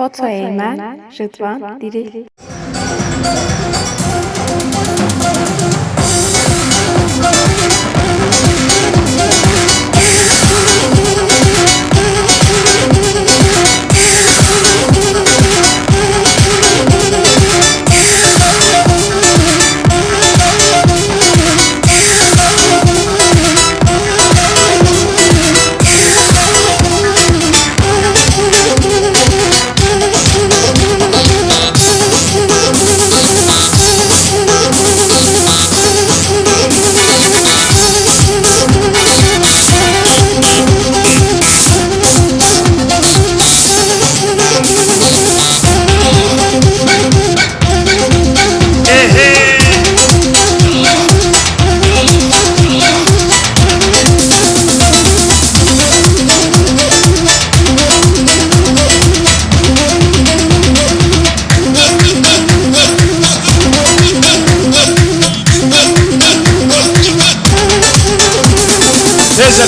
فوتوی من رضوان دیری.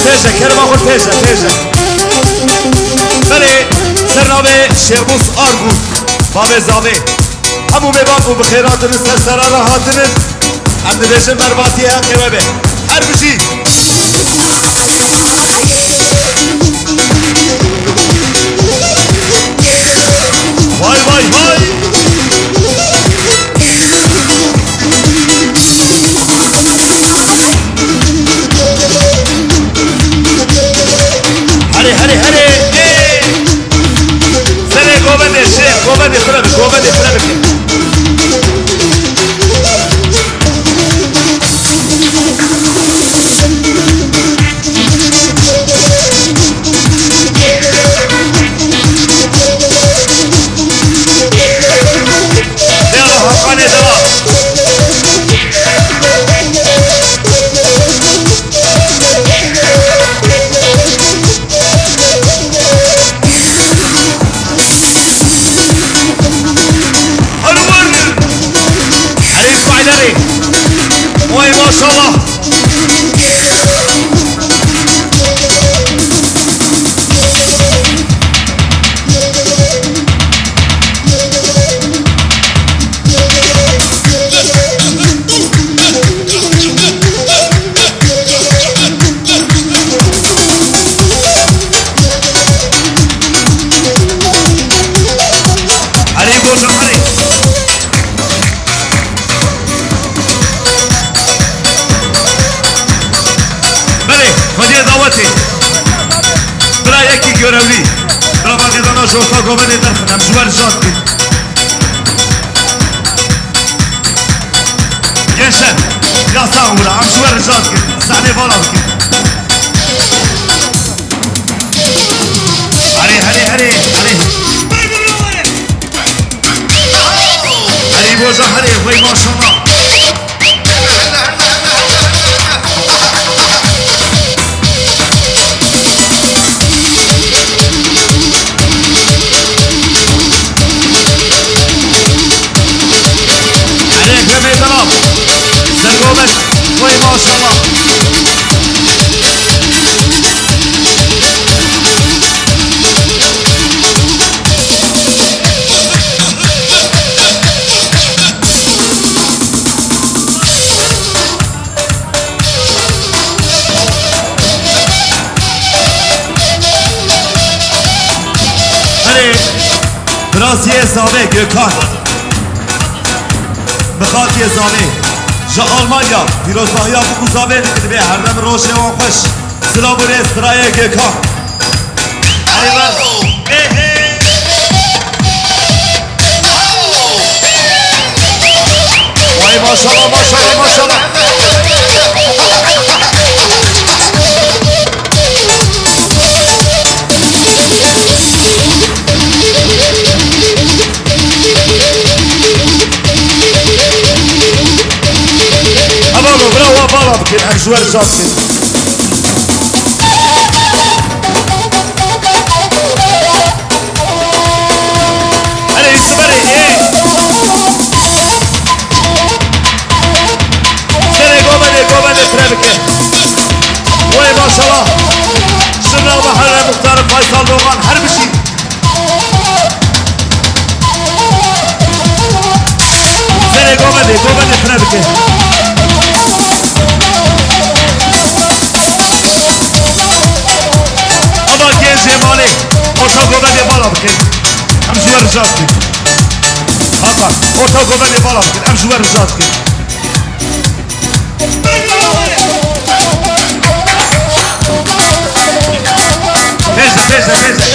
تيجا كرم أخو تيجا بله سرنامه شیبوس آرگوس باب زاوه همو ببابو بخیراتن سرسران هاتنن اردبشن برباطی حقیمه به هر بشی وای وای وای Govane frame. Devam Hakane devam. Vay maşallah. Ali boşa Ali. دعوتی برا یکی görevli برا باقیدانا شوختا گوبنی درخنم جوار جاد بید gençler yasağım bura am جوار جاد بید sahne بالا بید هری بوزا هری وی ماشالله وای ماشالله هلی براسیه زاوه گکان بخاطی زاوه جا آلمانیا پیروزباهی ها بگوزاوه نکده به هر دم روشه و خوش سلام و ریز برای گکان وای ماشالله برافو بالا بکن همشوار جاد کن هلی سبره سره گوبنه فره بکن وای ماشالله شنو محل مختار فیصل روغان هر بشی بكين أبا كين جمالي أوتا قوباني بالا بكين أم جوار رجاتكين أبا أوتا قوباني بالا بكين أم جوار رجاتكين تيزا تيزا تيزا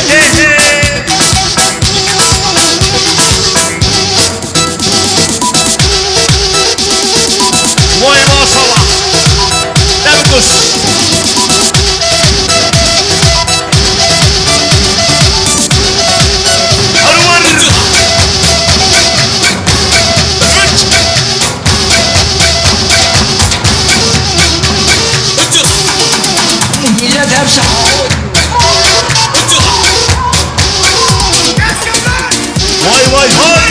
وای ما صلاح نبکش هرون يذهب شعور واي واي واي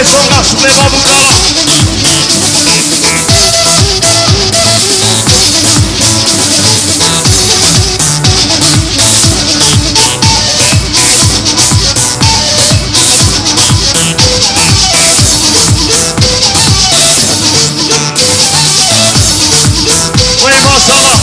Songa şule babuka Vay maşallah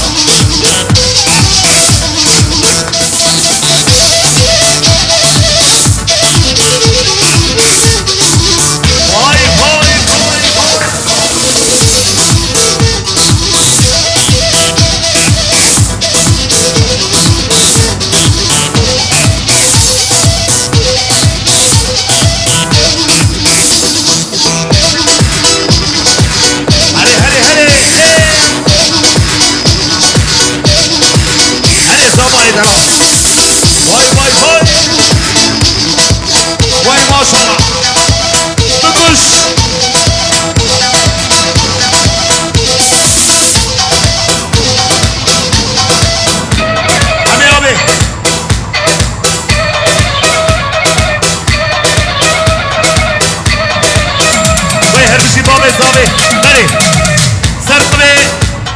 Vay vay vay Vay maşallah Dıkış Abi abi Vay her bir şey babe zabe Hadi Sertme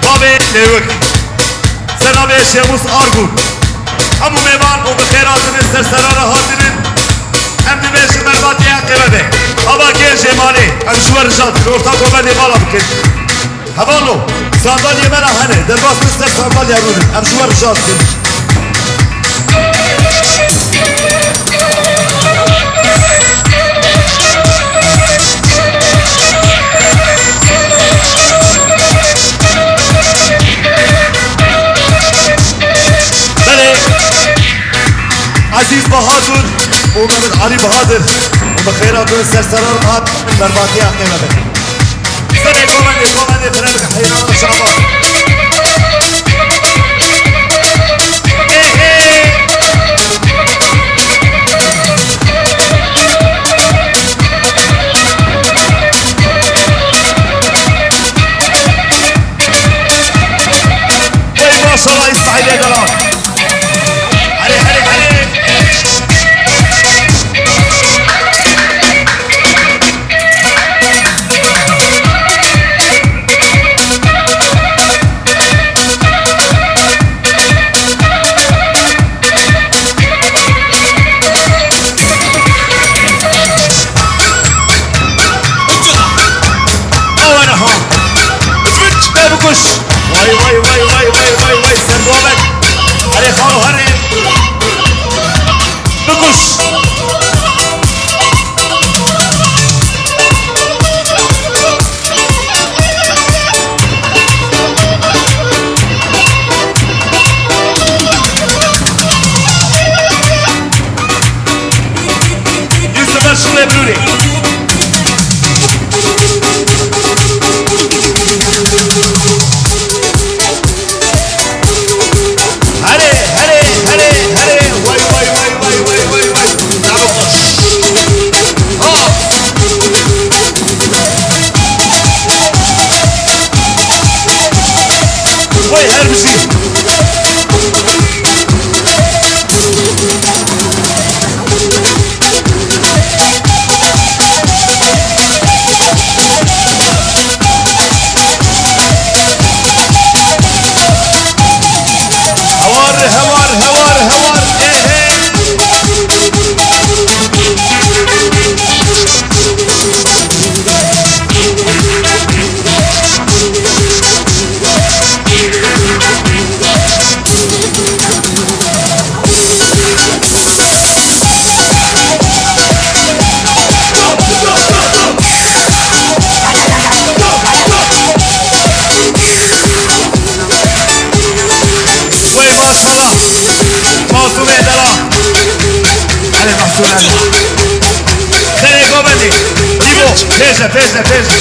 babe levuk Senabe Şemus Argun همو میوان و بخیراتن سرسران حاضرین هم دیویش مرباطی حقیبه ده ابا گیر جمالی هم شوار رجات ارتا قوبه بالا بکن هوانو ساندالی من هنه در باس مستر ساندالی رونن هم شوار رجات کن عزیز بهادر ومن علي بهادر وبخيرات سرسران هات من برباطي قيمة بك سنة كوماندي فرنك حيران شعبان ما شاء الله اسماعيل يا جرام علي علي علي واي واي واي واي واي واي واي سندوبك علي خالو هري نقش وي هربشي هوار فيزا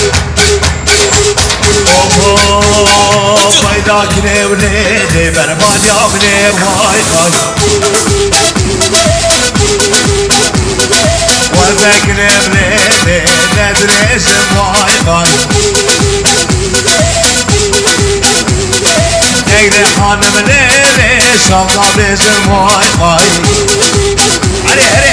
اوه فايدا كني وليدي برباد يا ابني واي واي وذكني وليدي ندريش واي واي نقدر حانم ليلي شامنا بيزم واي واي هري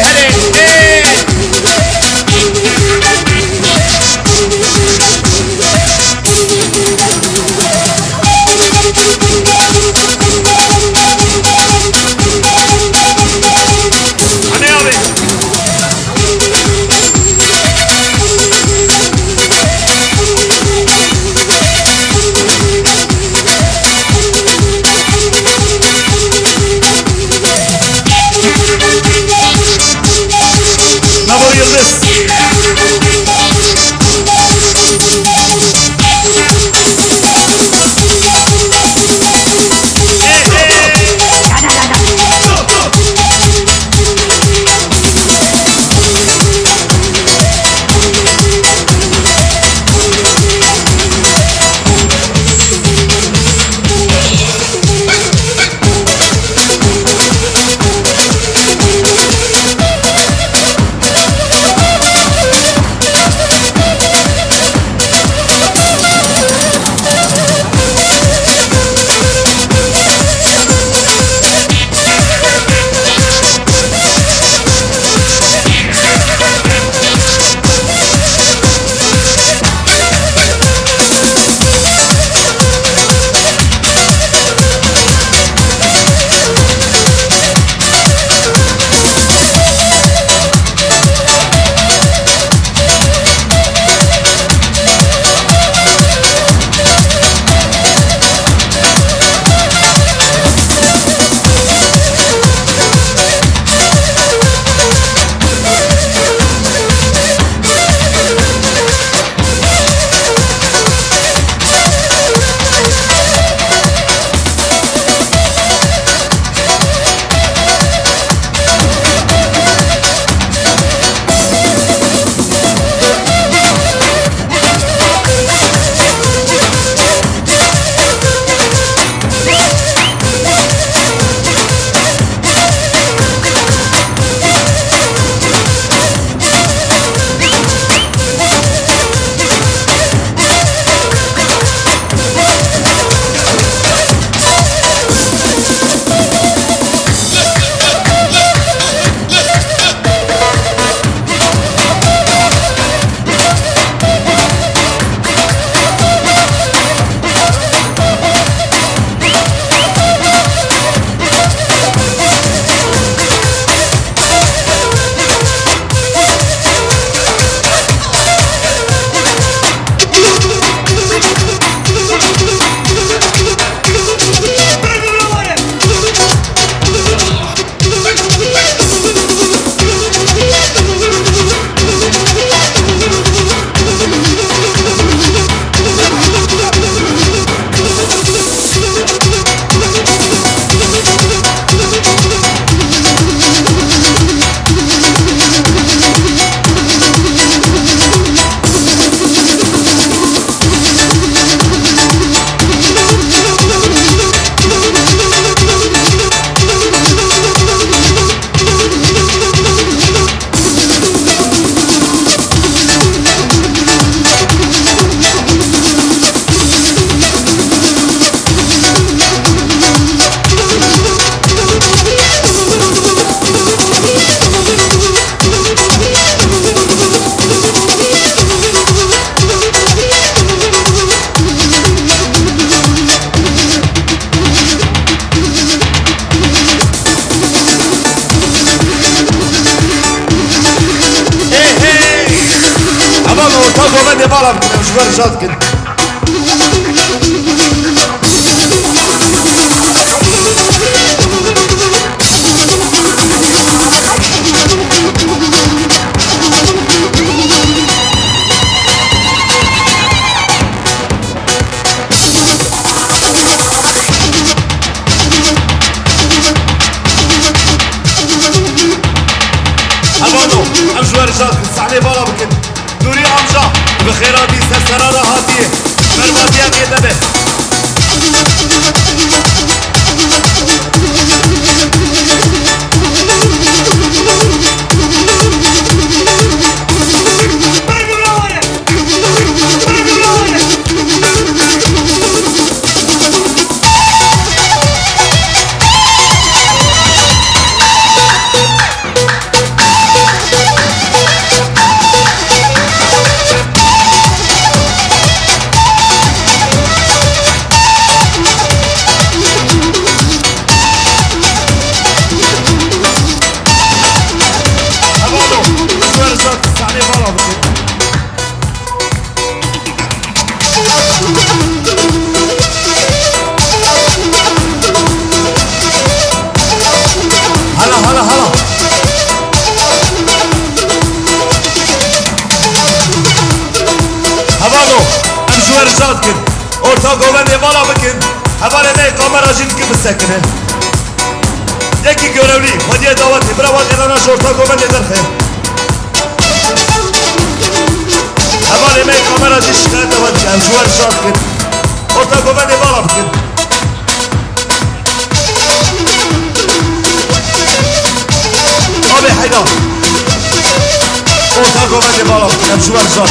جوار جات كن هبانو ام جوار جات كن سحلي بالا بكن نوري امجا بخيراتي سرسرارة هاتيه مرماتيا بيدبه رجال كن orta govende bana bakın havale ne kamera jin gibi sekine yeki görevli hadiye daveti bravo edana orta govende derhe havale ne kamera jin şikayet daveti am juar rjal kın orta govende bana bakın abi hayda orta govende bana bakın am juar rjal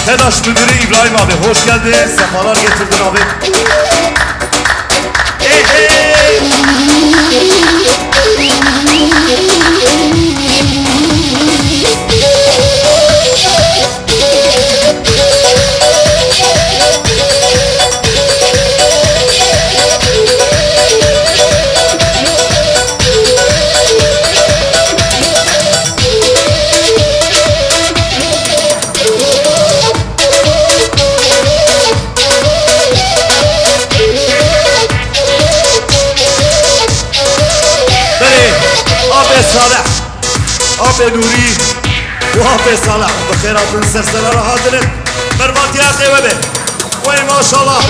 TEDAŞ Müdürü İbrahim abi. Hoş geldin. Sefalar getirdin abi. Hey hey. صالح أبي نوري وأبي صالح بخيرات سرسلة راحتنا مرماتي أخي وبي وين ما شاء الله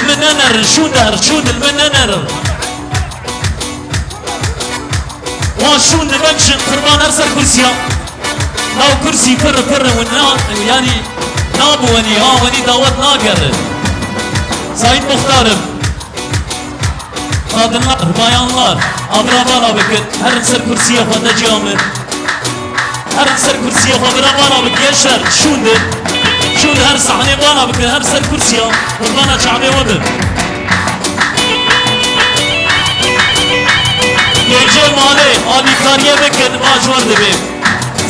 المننر شود المننر وشون بمشي قربان ارسل كرسيا لو كرسي فر ونا يعني نابو وني دعوت ناقر سعيد مختارم kadınlar, bayanlar, abrabalar bakın, her ser kursiye fada camı, her ser kursiye abrabalar bakın, yaşar, şundu her sahne bana bakın, her ser kursiye, kurbana çabe vadı. Gece mali, abi kariye bakın, acvar debi,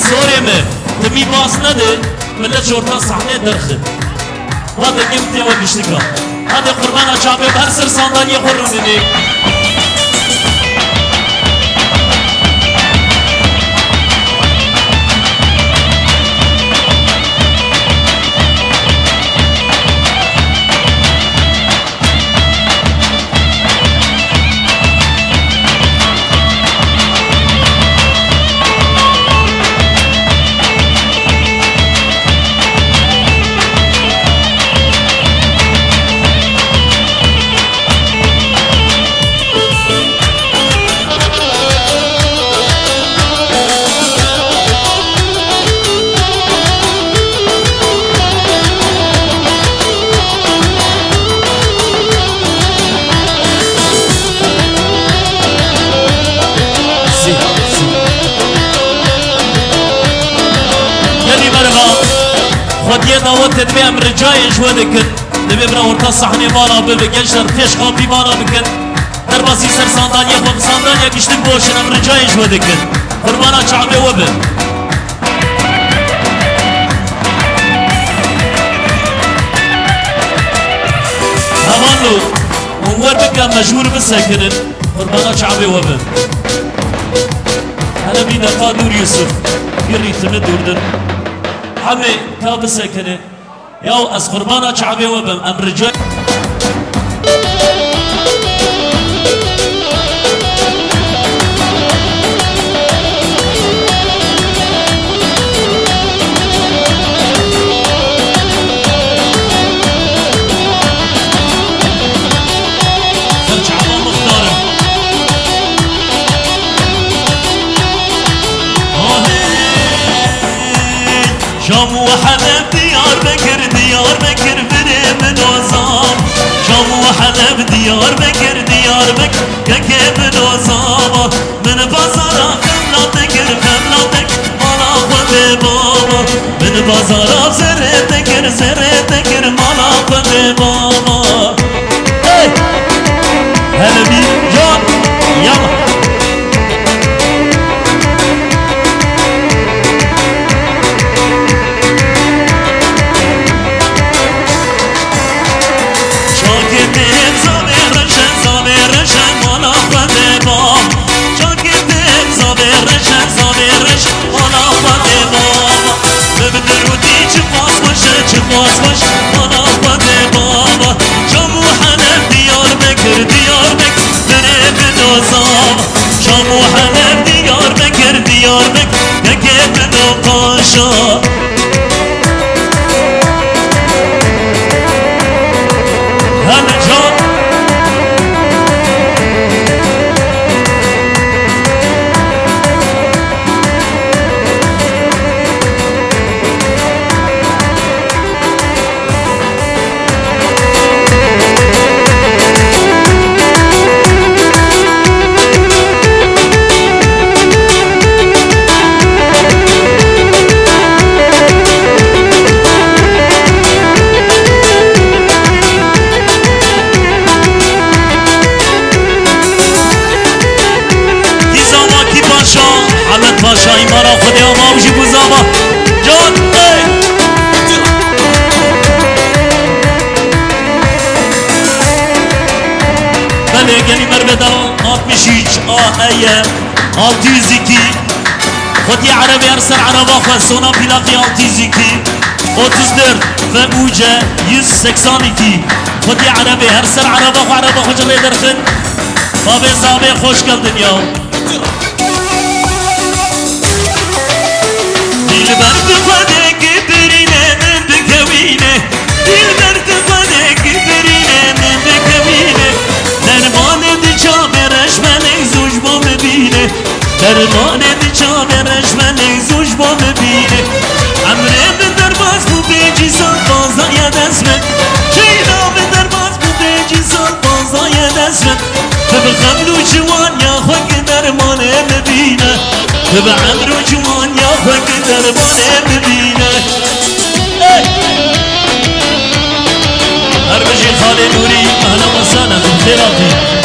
zor mi? Demi basnadı, millet şortan sahne derxi. Hadi kimte ve biştika. Hadi kurbana çabe, her ser sandalye korun dedi. خودیه دعوت دبی امر جای جوا دکن دبی برا ورتا صحنه بالا ببی گنجر پیش خوابی بالا بکن در باسی سر ساندالیا خواب ساندالیا گشتن بوشن امر جای جوا دکن قربانا چعبه و بن همانو منور بکن مجبور بسکنن قربانا چعبه و بن هلا بی دفا دور یوسف bir ritmi durdun Hami kabı sekini Yav az kurbana çabe ve bim emrici Şam ve Halep Diyarbakır biri min ozam Şam ve Halep Diyarbakır keke min ozama Min pazara femlatekir mala khode baba Min pazara zerretekir mala khode baba Hey! Hele bir can yalla Çıkmazmış bana fade baba Şam ve Halep Diyarbakır benim ozam Şam ve Halep Diyarbakır Keke ben o paşa Hele can Paşa imara khudi ama uji buzama Can ey Bale geli mervedan 63 AE'ye 602 Khudi Arabi Erser Araba Khasona Pilaki 602 34 ve Uce 182 Khudi Arabi Erser Araba Khocale derkin Babe sahabe hoş geldin ya Dilber tıfadeki birine bükevine Dilber tıfadeki birine درمان دچاب رشمن زوج با ببینه عمره به درباز بو بیجی سال بازای دسمه چینا به درباز بو بیجی سال بازای دسمه تبع خمرو جوان یا خوک درمانه ببینه تبع عمرو جوان یا خوک درمانه ببینه هر بجی خاله نوری اهلا و سهلا بالخيراتي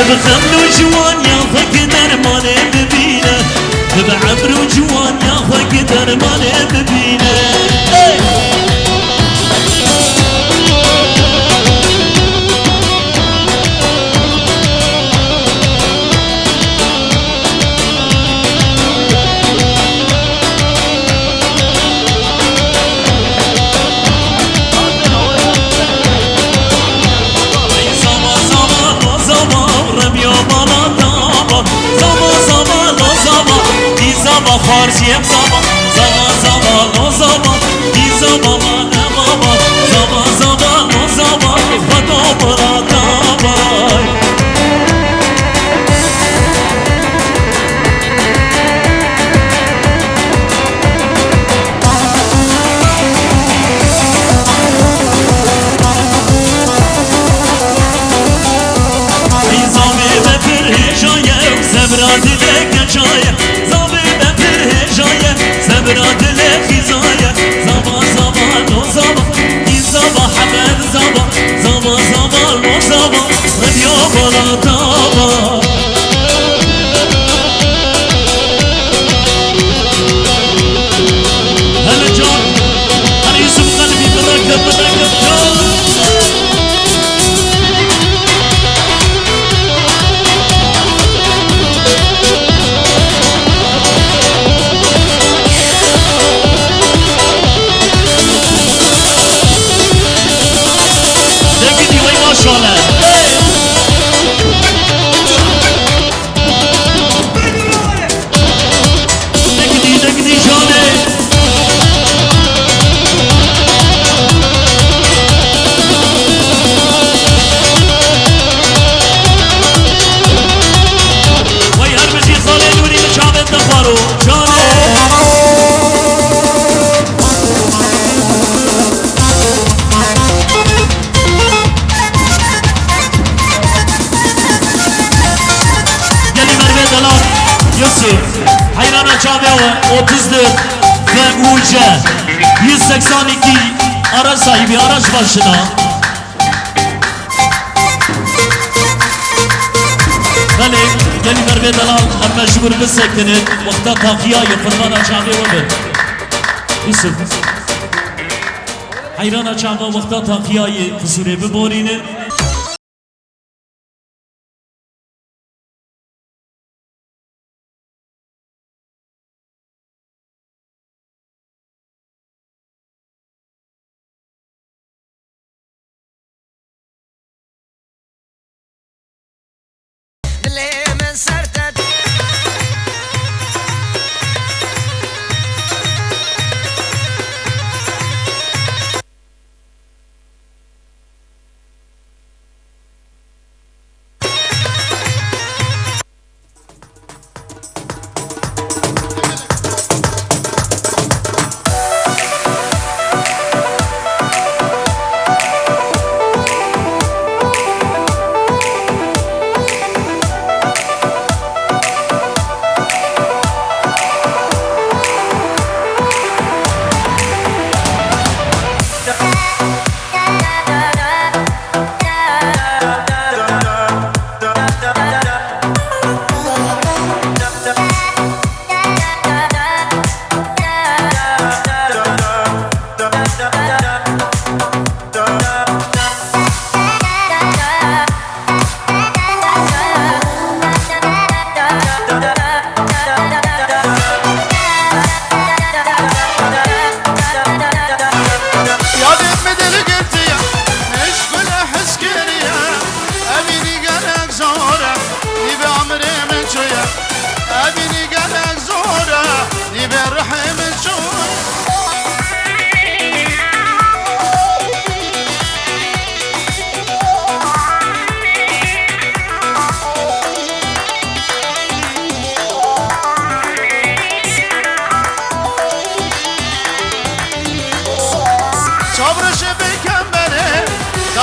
بخمر جوان يا خوك درمانه ببینه بعمر جوان يا خوك درمانه ببینه فارسیم زبا زبا زبا لو زبا دی زبا من بابا زبا زبا لو زبا خدا برادا بای ای زامی به پرهجایه زبرادی لکچایه زبرا دل خیزایه زبا زبا لو زبا این زبا حبل زبا زبا زبا لو زبا ربیا بالا دابا هلا جان هر یوسف قلبی بدکت جان حیران چاوه 34 ve Uce 182 araç sahibi araç başına Bale geli merve dalal hem mecbur bisekinin vakta takiya yapılmana çabe olabilir Yusuf حیران چاوه vakta takiyayı kusure biborinin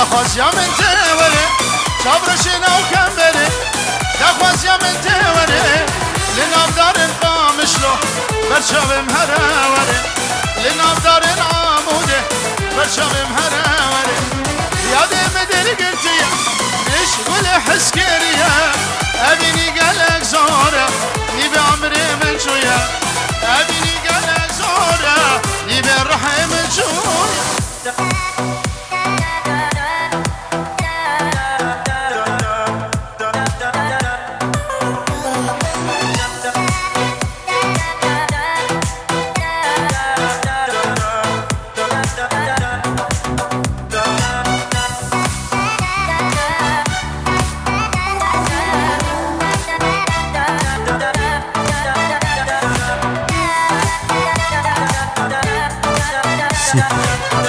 دخواست یا من توره چابرشنا و کمبره دخواست یا من توره لنابدارن قامشلو برشاوم هراوره لنابدارن عموده برشاوم هراوره یادم دل گرتیه مشغول حسکریه ابینی گلک زوره نی به عمری من شویه ابینی گلک زوره نی به رحم من شویه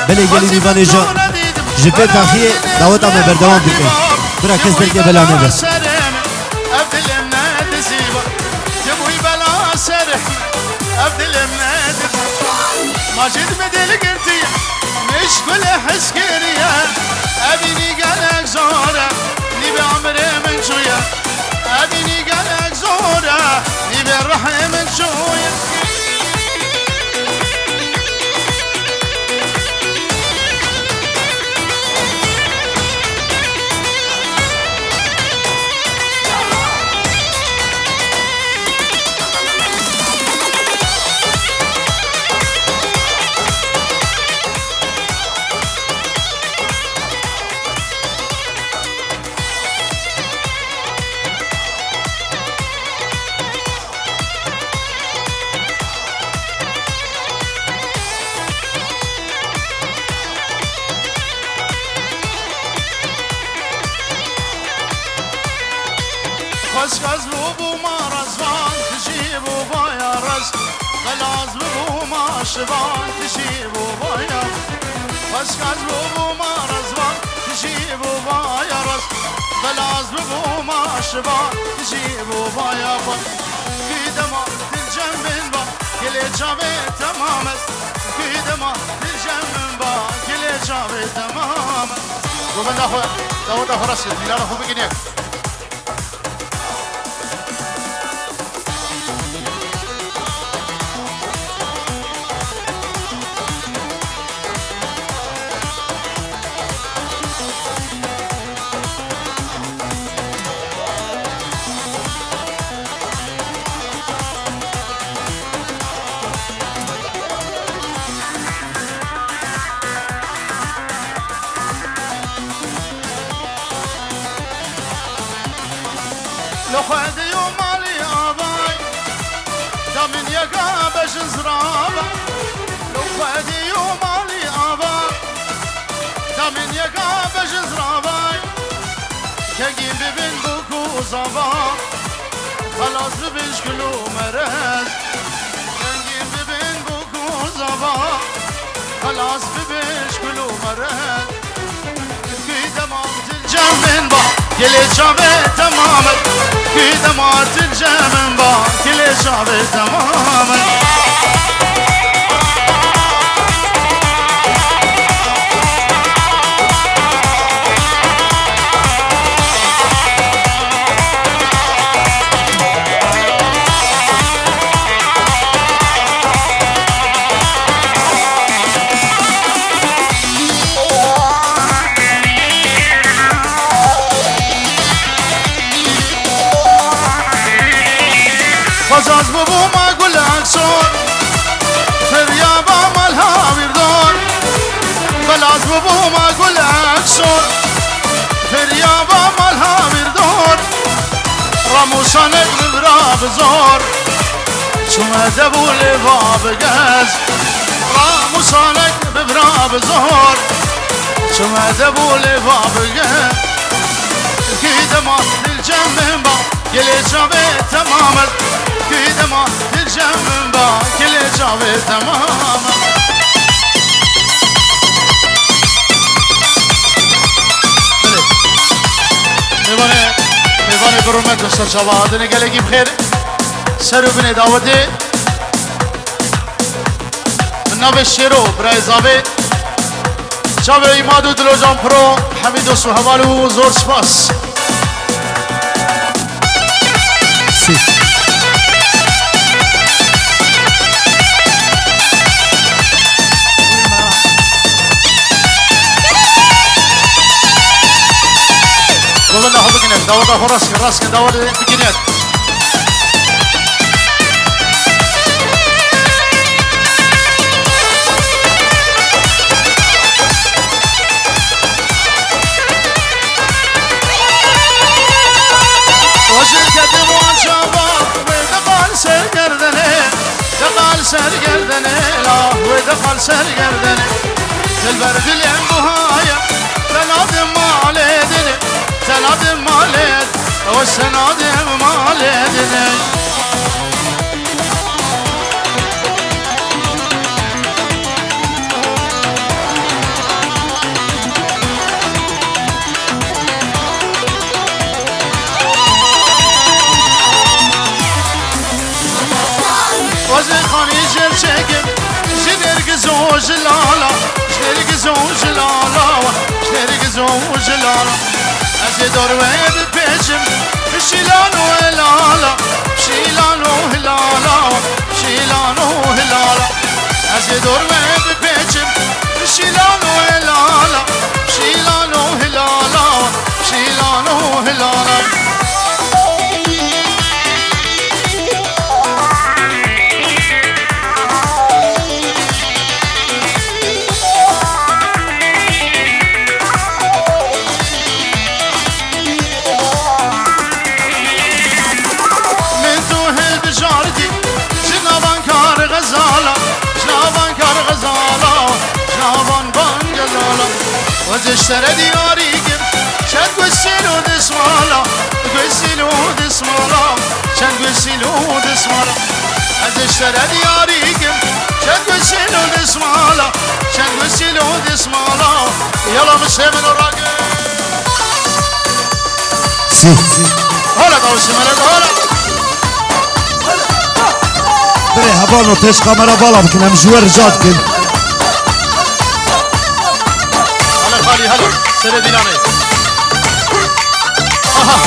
بله گلی دیوانه جا جبه تاخیه دعوت آمه بردوام بکن برا کس بلگه بلا نبه ماجد مدل قرتي مشغول حسكرية أبيني قالك زورة نبي عمري من شوية أبيني قالك زورة نبي الرحم من شوية خسكز بوبو ما رزوان تجيبو بايا رز غلاز بوبو ما شبان تجيبو بايا خسكز بوبو ما رزوان تجيبو بايا رز غلاز بوبو ما شبان تجيبو بايا في دما تلجم با كل جابي تمام في دما تلجم با كل جابي تمام ومن داخل راسي لا نخو بقينيك لو خد يوم مالي أباي دامن يقا بش زرابا لو خد يوم مالي أباي دامن يقا بش زرابا كجيب ببن بوكو زبا خلاص ببش كلو مرز كجيب ببن بوكو زبا خلاص ببش كلو مرز في دماغ الجمن با كل شابه تماما في دمات الجمن با كل شابه تماما فزاز ببو ما قول عكسون فريابا مالها وردون فلاز ببو ما قول عكسون فريابا مالها وردون راموسانك ببرا بزور شو دبو لباب قاز راموسانك ببرا بزور شو دبو لباب قاز كيدا ما للجنب با كل شابه تماما كيدا ما للجنب با كل شابه تماما میوانه برومت دستر شباهده نگلگی بخیر سر و بینه دعوته من ناو شیرو برای زاوه شاب ایماد و دلوجان پرو حمید و سوهوالو زور سپاس سی قولنا هو بگیند داود آخو راست کن داود بگیند سرگردنه لا ودخل سرگردنه البرد الانبهاية تناد مالدني تناد مالد والسناد مالدني çekim Şergizon jilala Şergizon jilala Şergizon jilala Azedor ve peçim Şilano helala Şilano helala Şilano helala Azedor ve peçim Şilano helala Şilano helala Şilano helala وزشتر دياريكم شاد قسلو دسمالا قسلو دسمالا شاد قسلو دسمالا وزشتر دياريكم شاد قسلو دسمالا شاد قسلو دسمالا يلا مسلمين الراقب سی هلا قوسي ملك هلا بره هبانو تش کامرا بالا بکنم جوار جاد کن خالي هلا سنة ديلاني آها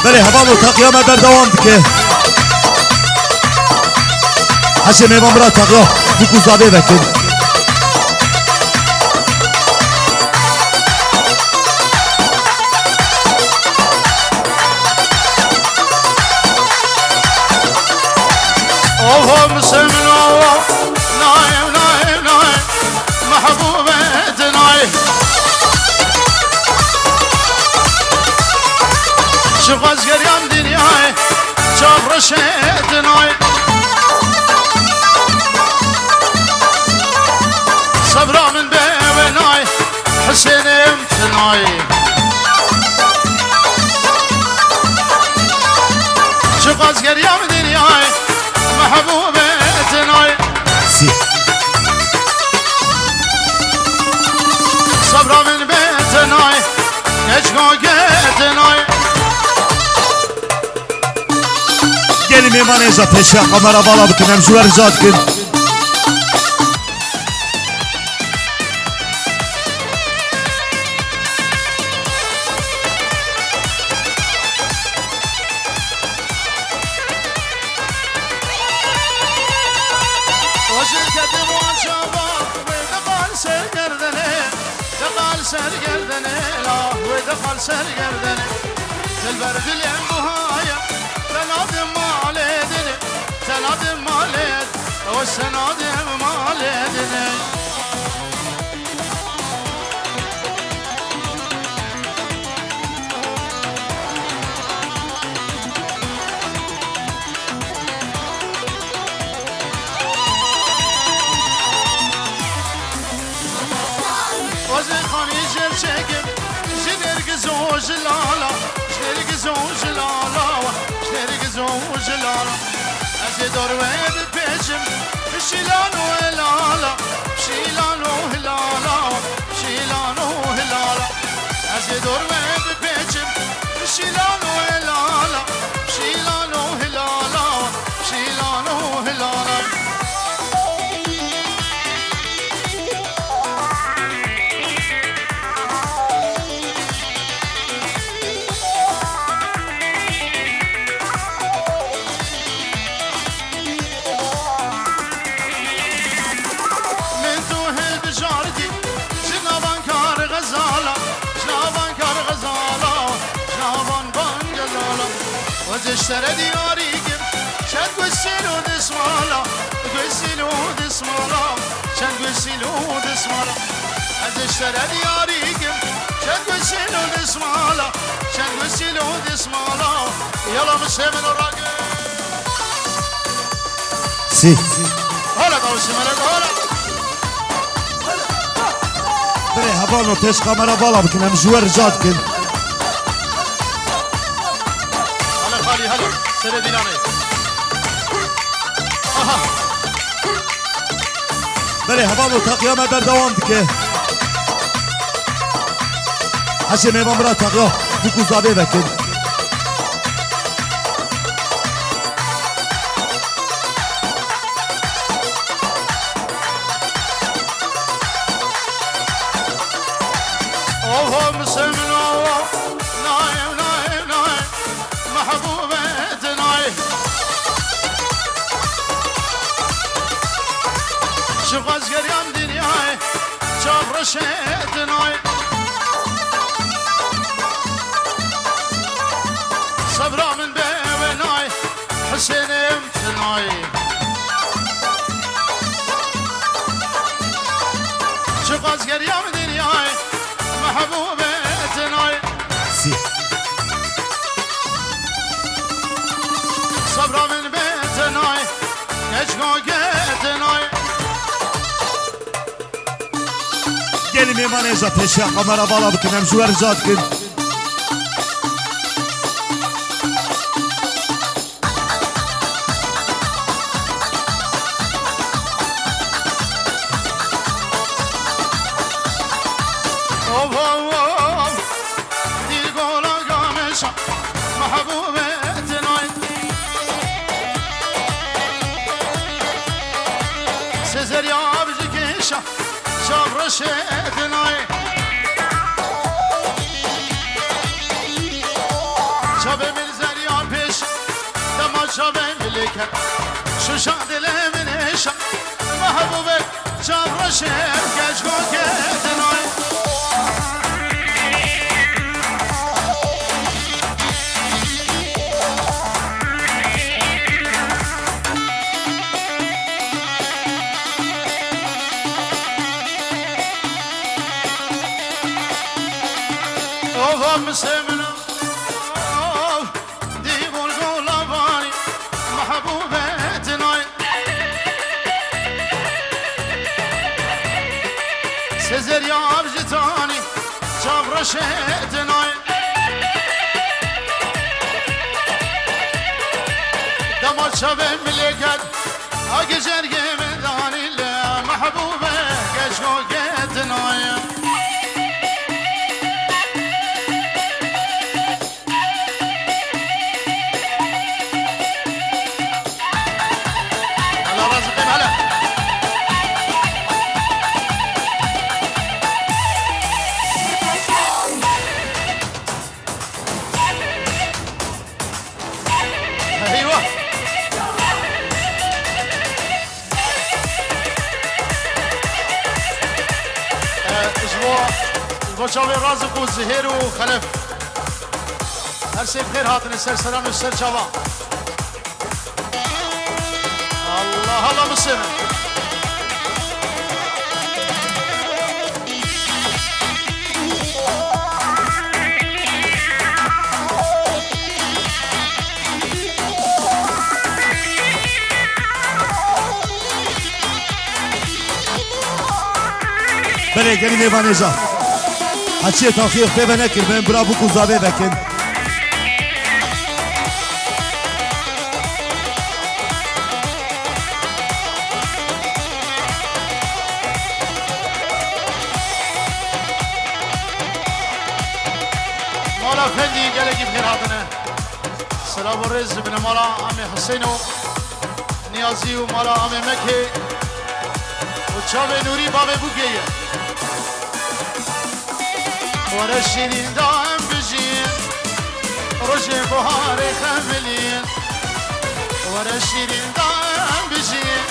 بله هبانو تقیام بردوام دکه هشه میوان برا تقیا بکو زابه بکن اوه مسلمنا نايم نايم نايم محبوبة نايم شوف ازقر يام دنياي شوف رشيد نايم صبرا من بيبي نايم حسين امت نايم شوف ازقر يام دنياي محبوبة نايم سی صبرا من بيت ناي نجمو قيت ناي گلی میوان ایزا تش کامرا بالا بکنم جوار جاد کن سرگردنه لا ودخل سرگردنه البرد الانبهاية تناد مالدني تناد مالد والسناد مالدني وزخاني جرشكم جنرقزو جلالا جنرقزو جلالا جنرقزو جلالا أزدور ويد بيجم شيلانو هلالا شيلانو هلالا شيلانو هلالا أزدور ويد بيجم شيلانو هلالا شيلانو هلالا شيلانو هلالا وزشترى دياريكم شاد قسلو دسمالا قسلو دسمالا شاد قسلو دسمالا وزشترى دياريكم شاد قسلو دسمالا شاد قسلو دسمالا يلا مسلم الراقب سي هلا قوسي ملك هلا بري هبالو تيش كاميرا بالا بكن هم جوار رجات كن هلا خالي هلا سنة ديناني اها بري هبالو تاقيا ما بردوام دكه حشي ميبان برا تاقيا بكو زابي بكن اوه مسلم نايم نايم نايم محبوبة نايم شوف ازقر يم دنياي شوف رشيت نايم صبرا من بيوي نايم حسين امتناي شوف ازقر يم دنياي محبوبة نايم سي صبرا من بيت ناي نجمو قيت ناي gelin meyman eza teşya kamera bala bıkın hem jüver ricat kın اوف اوف دي قولا قامشة محبوبة ناي سيزر يا بجكيشة شاب رشيت ناي شاب من زريا بيش دما شاب ملكة شو شاد من إيشة محبوبة شاب رشيت كشكو كيت ناي اوه مسلمنا اوه دي قول باني محبوبة ناي سيزر يا بجتاني شاب رشيت ناي دمر شاب ملكت اقي جرقي من داني لا محبوبة كشكو قيت ناي ايوه اسبوع البشاوي رازق والزهير وخلف هر شيء بخير هاتن السر سلام السر شباب الله الله مسلم بري gelin meyman eza Haçiye takiye feve nekir ben bura bu kuzabe bekin مولا فندي قالك بخير هاتنا سلام الرز بن مولا عمي حسينو نيازي ومولا عمي مكي وشابي نوري بابي بوكيه ورا شيرين دام بجين رجي بهاري خملين ورا شيرين دام بجين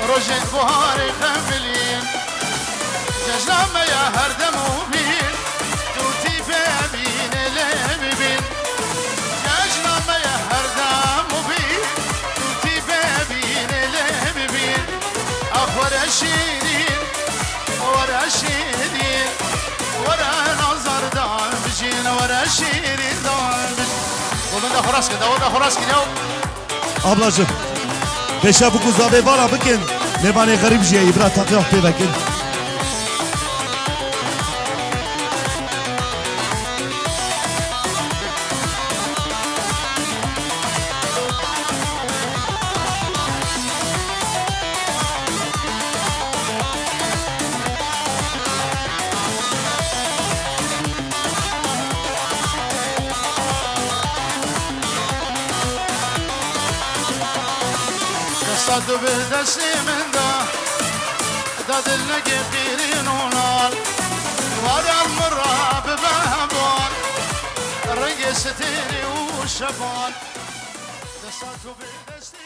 رجي بهاري خملين ججلما يا هردم وبين توتي فابين لمبين ججلما يا ومن ده خلاص كده وده خلاص كده ablacım. Beşe bu kuzabe var ha bakın. Mevane garip şey ibra takıyor pe bakın. صد بدستی من داد لقي قيرين ونال وهذا المرة ببابون رقصتيني وشبون صد بدستی